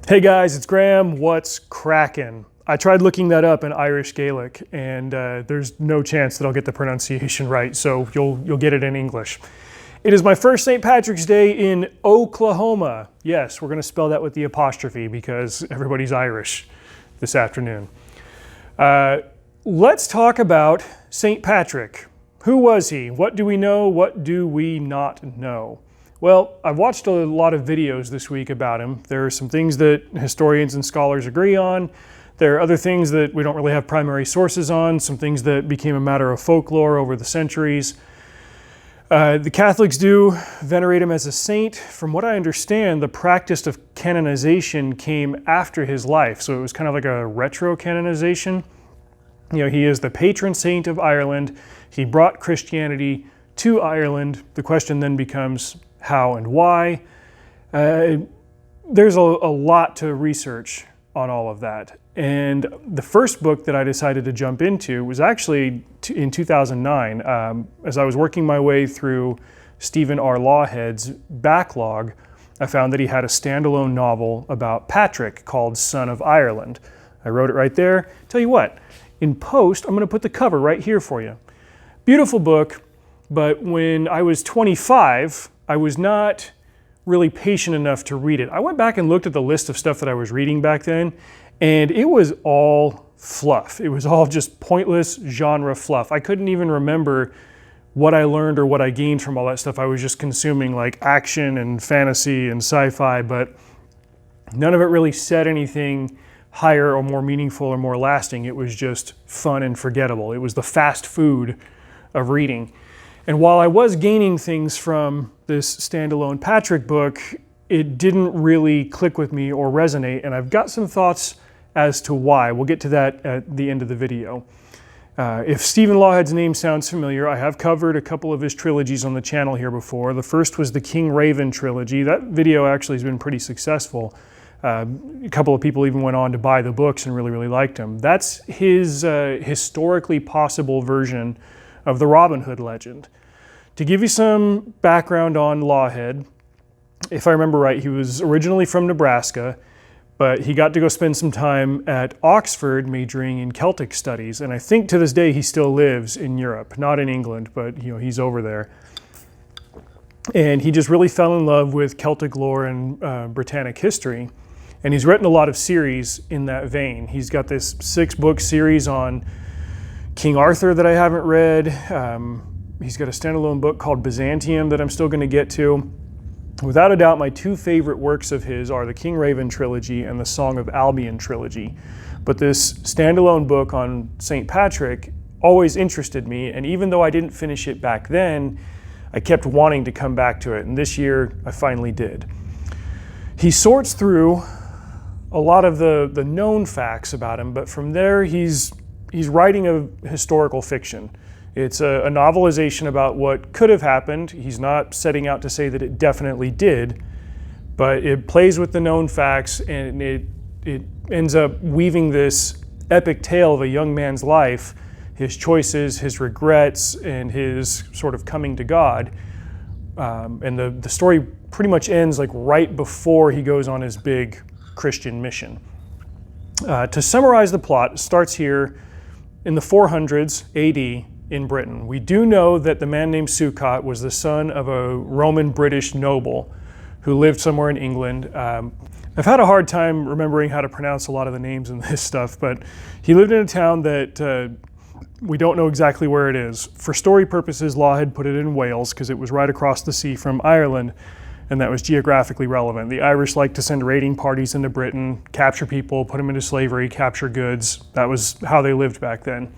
Hey guys, it's Graham. What's crackin'? I tried looking that up in Irish Gaelic, and there's no chance that I'll get the pronunciation right, so you'll get it in English. It is my first St. Patrick's Day in Oklahoma. Yes, we're going to spell that with the apostrophe because everybody's Irish this afternoon. Let's talk about St. Patrick. Who was he? What do we know? What do we not know? Well, I've watched a lot of videos this week about him. There are some things that historians and scholars agree on. There are other things that we don't really have primary sources on, some things that became a matter of folklore over the centuries. The Catholics do venerate him as a saint. From what I understand, the practice of canonization came after his life, so it was kind of like a retro-canonization. You know, he is the patron saint of Ireland. He brought Christianity to Ireland. The question then becomes, how and why? There's a lot to research on all of that. And the first book that I decided to jump into was actually in 2009. As I was working my way through Stephen R. Lawhead's backlog, I found that he had a standalone novel about Patrick called Son of Ireland. I wrote it right there. Tell you what, in post, I'm going to put the cover right here for you. Beautiful book, but when I was 25, I was not really patient enough to read it. I went back and looked at the list of stuff that I was reading back then, and it was all fluff. It was all just pointless genre fluff. I couldn't even remember what I learned or what I gained from all that stuff. I was just consuming like action and fantasy and sci-fi, but none of it really said anything higher or more meaningful or more lasting. It was just fun and forgettable. It was the fast food of reading. And while I was gaining things from this standalone Patrick book, it didn't really click with me or resonate, and I've got some thoughts as to why. We'll get to that at the end of the video. If Stephen Lawhead's name sounds familiar, I have covered a couple of his trilogies on the channel here before. The first was the King Raven trilogy. That video actually has been pretty successful. A couple of people even went on to buy the books and really liked them. That's his historically possible version of the Robin Hood legend. To give you some background on Lawhead, if I remember right, he was originally from Nebraska, but he got to go spend some time at Oxford majoring in Celtic studies, and I think to this day he still lives in Europe, not in England, but you know, he's over there. And he just really fell in love with Celtic lore and Britannic history, and he's written a lot of series in that vein. He's got this 6-book series on King Arthur that I haven't read. He's got a standalone book called Byzantium that I'm still going to get to. Without a doubt, my 2 favorite works of his are the King Raven trilogy and the Song of Albion trilogy. But this standalone book on St. Patrick always interested me, and even though I didn't finish it back then, I kept wanting to come back to it, and this year I finally did. He sorts through a lot of the known facts about him, but from there he's writing a historical fiction. It's a novelization about what could have happened. He's not setting out to say that it definitely did, but it plays with the known facts, and it ends up weaving this epic tale of a young man's life, his choices, his regrets, and his sort of coming to God. And the story pretty much ends like right before he goes on his big Christian mission. To summarize the plot, it starts here in the 400s AD in Britain. We do know that the man named Succat was the son of a Roman British noble who lived somewhere in England. I've had a hard time remembering how to pronounce a lot of the names in this stuff, but he lived in a town that we don't know exactly where it is. For story purposes, Lawhead put it in Wales because it was right across the sea from Ireland, and that was geographically relevant. The Irish liked to send raiding parties into Britain, capture people, put them into slavery, capture goods. That was how they lived back then.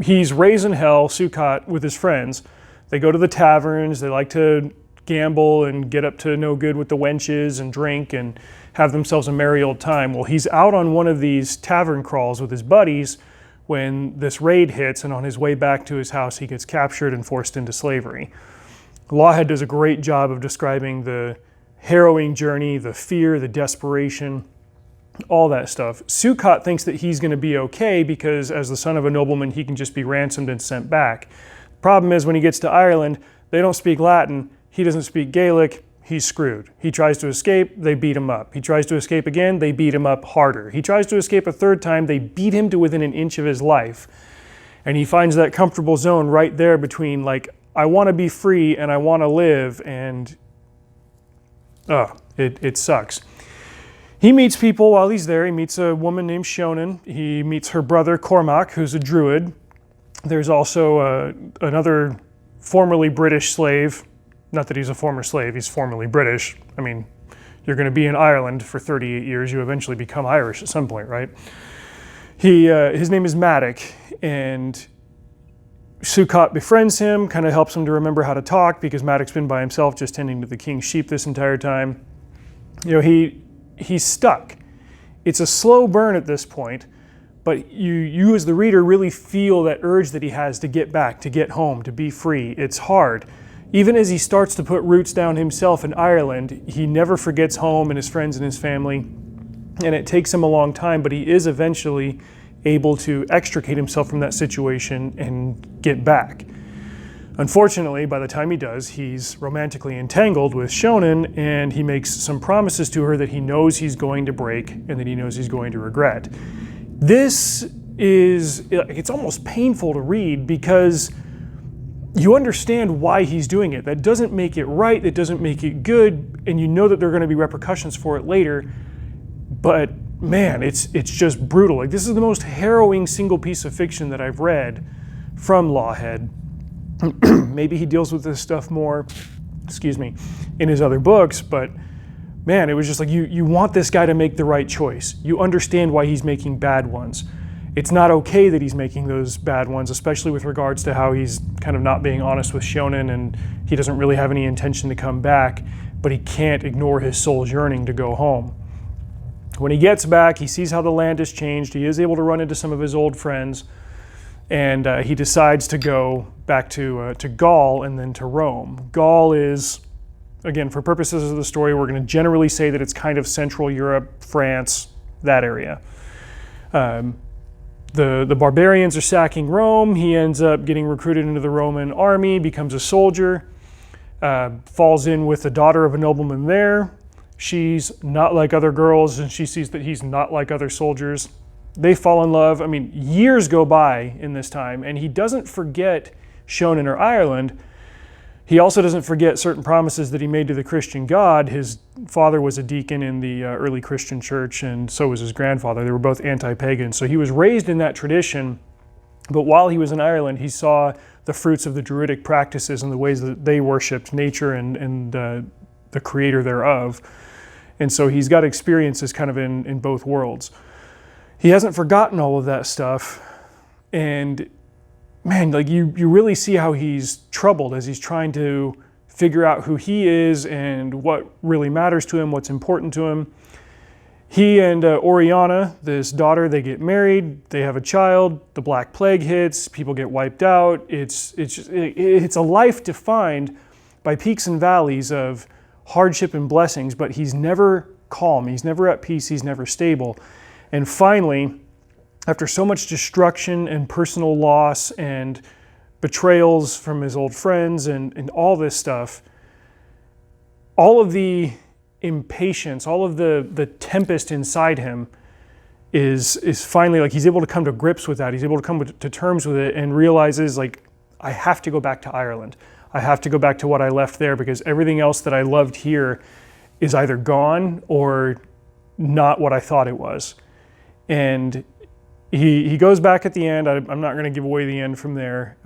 He's raising hell, Succat, with his friends. They go to the taverns, they like to gamble and get up to no good with the wenches and drink and have themselves a merry old time. Well, he's out on one of these tavern crawls with his buddies when this raid hits, and on his way back to his house he gets captured and forced into slavery. Lawhead does a great job of describing the harrowing journey, the fear, the desperation, all that stuff. Succat thinks that he's going to be okay because as the son of a nobleman, he can just be ransomed and sent back. The problem is when he gets to Ireland, they don't speak Latin, he doesn't speak Gaelic, he's screwed. He tries to escape, they beat him up. He tries to escape again, they beat him up harder. He tries to escape a third time, they beat him to within an inch of his life. And he finds that comfortable zone right there between, like, I want to be free and I want to live, and it sucks. He meets people while he's there. He meets a woman named Shonen. He meets her brother Cormac, who's a druid. There's also another formerly British slave. Not that he's a former slave, he's formerly British. I mean, you're going to be in Ireland for 38 years, you eventually become Irish at some point, right? His name is Matic, and Sukkot befriends him, kind of helps him to remember how to talk, because Madoc's been by himself just tending to the king's sheep this entire time. You know, he's stuck. It's a slow burn at this point, but you as the reader really feel that urge that he has to get back, to get home, to be free. It's hard. Even as he starts to put roots down himself in Ireland, he never forgets home and his friends and his family, and it takes him a long time, but he is eventually able to extricate himself from that situation and get back. Unfortunately, by the time he does, he's romantically entangled with Shonen, and he makes some promises to her that he knows he's going to break and that he knows he's going to regret. It's almost painful to read, because you understand why he's doing it. That doesn't make it right, that doesn't make it good, and you know that there are going to be repercussions for it later, but man, it's just brutal. Like, this is the most harrowing single piece of fiction that I've read from Lawhead. Maybe he deals with this stuff more, in his other books, but man, it was just like, you want this guy to make the right choice. You understand why he's making bad ones. It's not okay that he's making those bad ones, especially with regards to how he's kind of not being honest with Shonen, and he doesn't really have any intention to come back, but he can't ignore his soul's yearning to go home. When he gets back, he sees how the land has changed. He is able to run into some of his old friends, and he decides to go back to Gaul and then to Rome. Gaul is, again, for purposes of the story, we're going to generally say that it's kind of Central Europe, France, that area. The barbarians are sacking Rome. He ends up getting recruited into the Roman army, becomes a soldier, falls in with the daughter of a nobleman there. She's not like other girls, and she sees that he's not like other soldiers. They fall in love. I mean, years go by in this time, and he doesn't forget Shonen or Ireland. He also doesn't forget certain promises that he made to the Christian God. His father was a deacon in the early Christian church, and so was his grandfather. They were both anti-pagan. So he was raised in that tradition, but while he was in Ireland, he saw the fruits of the Druidic practices and the ways that they worshipped nature and the creator thereof. And so he's got experiences kind of in both worlds. He hasn't forgotten all of that stuff, and man, like you really see how he's troubled as he's trying to figure out who he is and what really matters to him, what's important to him. He and Oriana, this daughter, they get married, they have a child, the Black Plague hits, people get wiped out. It's a life defined by peaks and valleys of hardship and blessings, but he's never calm, he's never at peace, he's never stable. And finally, after so much destruction and personal loss and betrayals from his old friends and all this stuff, all of the impatience, all of the tempest inside him is finally, like, he's able to come to grips with that. He's able to come to terms with it and realizes, like, I have to go back to Ireland. I have to go back to what I left there, because everything else that I loved here is either gone or not what I thought it was. And he goes back at the end. I'm not going to give away the end from there.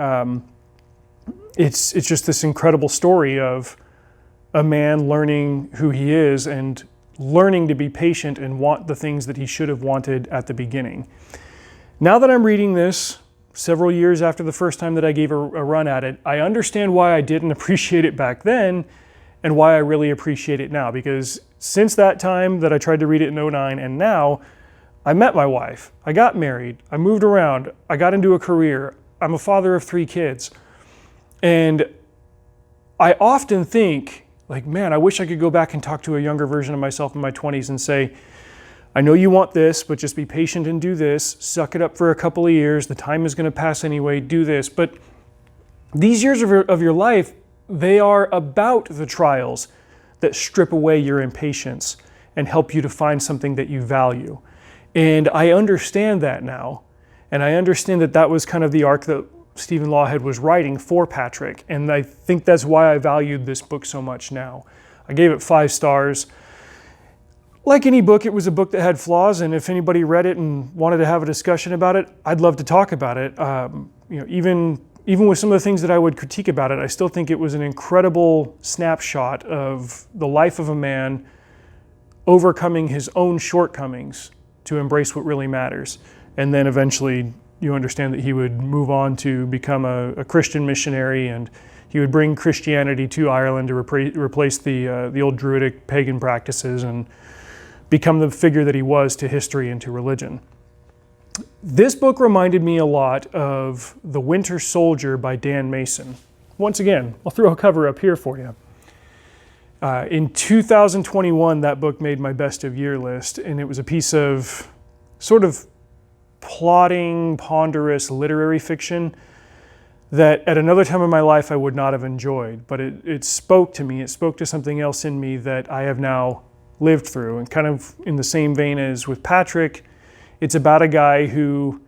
It's just this incredible story of a man learning who he is and learning to be patient and want the things that he should have wanted at the beginning. Now that I'm reading this, several years after the first time that I gave a run at it, I understand why I didn't appreciate it back then and why I really appreciate it now. Because since that time that I tried to read it in 2009 and now, I met my wife, I got married, I moved around, I got into a career, I'm a father of 3 kids. And I often think, like, man, I wish I could go back and talk to a younger version of myself in my 20s and say, I know you want this, but just be patient and do this, suck it up for a couple of years, the time is going to pass anyway, do this. But these years of your life, they are about the trials. that strip away your impatience and help you to find something that you value. And I understand that now. And I understand that that was kind of the arc that Stephen Lawhead was writing for Patrick. And I think that's why I valued this book so much now. I gave it 5 stars. Like any book, it was a book that had flaws, and if anybody read it and wanted to have a discussion about it, I'd love to talk about it. Even with some of the things that I would critique about it, I still think it was an incredible snapshot of the life of a man overcoming his own shortcomings to embrace what really matters. And then eventually you understand that he would move on to become a Christian missionary, and he would bring Christianity to Ireland to replace the old Druidic pagan practices and become the figure that he was to history and to religion. This book reminded me a lot of The Winter Soldier by Dan Mason. Once again, I'll throw a cover up here for you. In 2021, that book made my best of year list, and it was a piece of sort of plodding, ponderous literary fiction that at another time in my life I would not have enjoyed, but it spoke to me. It spoke to something else in me that I have now lived through. And kind of in the same vein as with Patrick, it's about a guy who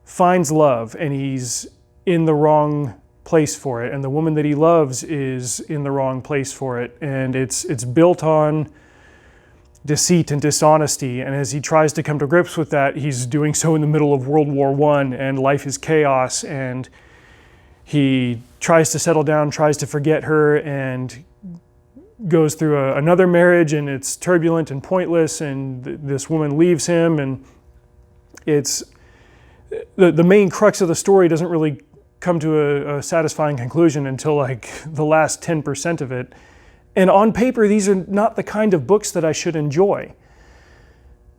finds love and he's in the wrong place for it, and the woman that he loves is in the wrong place for it, and it's built on deceit and dishonesty. And as he tries to come to grips with that, he's doing so in the middle of World War I, and life is chaos, and he tries to settle down, tries to forget her, and goes through another marriage, and it's turbulent and pointless, and this woman leaves him, and it's the main crux of the story doesn't really come to a satisfying conclusion until like the last 10% of it. And on paper, these are not the kind of books that I should enjoy.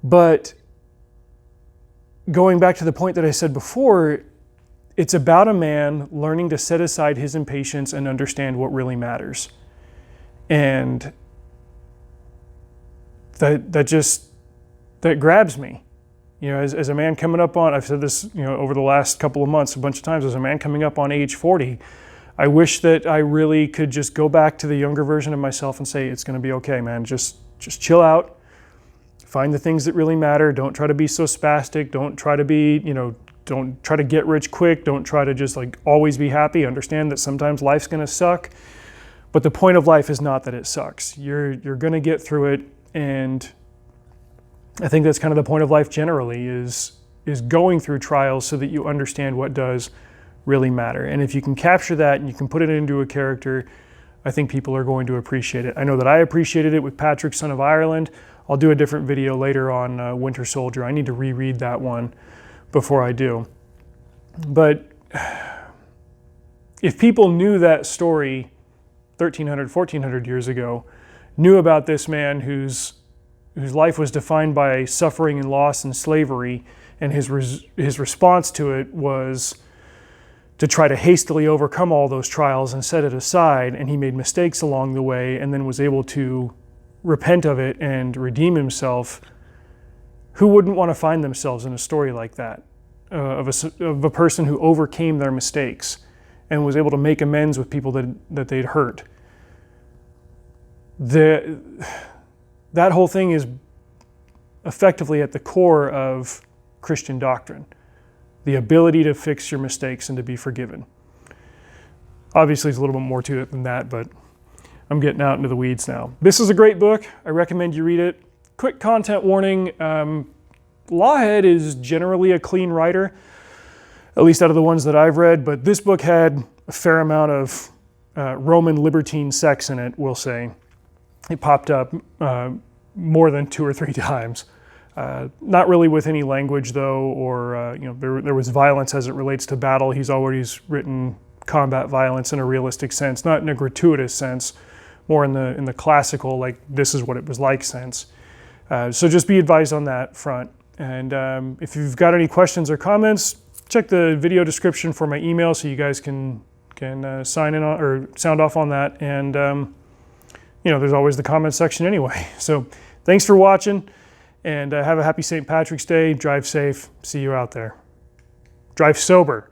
But going back to the point that I said before, it's about a man learning to set aside his impatience and understand what really matters. And that grabs me. You know, as a man coming up on, I've said this, over the last couple of months a bunch of times, as a man coming up on age 40, I wish that I really could just go back to the younger version of myself and say, it's going to be okay, man. Just chill out. Find the things that really matter. Don't try to be so spastic. Don't try to be, don't try to get rich quick. Don't try to just like always be happy. Understand that sometimes life's going to suck. But the point of life is not that it sucks. You're going to get through it, and I think that's kind of the point of life generally, is going through trials so that you understand what does really matter. And if you can capture that and you can put it into a character, I think people are going to appreciate it. I know that I appreciated it with Patrick, Son of Ireland. I'll do a different video later on Winter Soldier. I need to reread that one before I do. But if people knew that story 1,300, 1,400 years ago, knew about this man whose life was defined by suffering and loss and slavery, and his response to it was to try to hastily overcome all those trials and set it aside, and he made mistakes along the way and then was able to repent of it and redeem himself, who wouldn't want to find themselves in a story like that, of a person who overcame their mistakes and was able to make amends with people that they'd hurt? That whole thing is effectively at the core of Christian doctrine, the ability to fix your mistakes and to be forgiven. Obviously, there's a little bit more to it than that, but I'm getting out into the weeds now. This is a great book. I recommend you read it. Quick content warning, Lawhead is generally a clean writer, at least out of the ones that I've read, but this book had a fair amount of Roman libertine sex in it, we'll say. It popped up more than 2 or 3 times. Not really with any language though, or there was violence as it relates to battle. He's always written combat violence in a realistic sense, not in a gratuitous sense, more in the classical, like this is what it was like sense. So just be advised on that front. And if you've got any questions or comments, check the video description for my email so you guys can sign in on or sound off on that. And there's always the comment section anyway. So thanks for watching, and have a happy St. Patrick's Day. Drive safe. See you out there. Drive sober.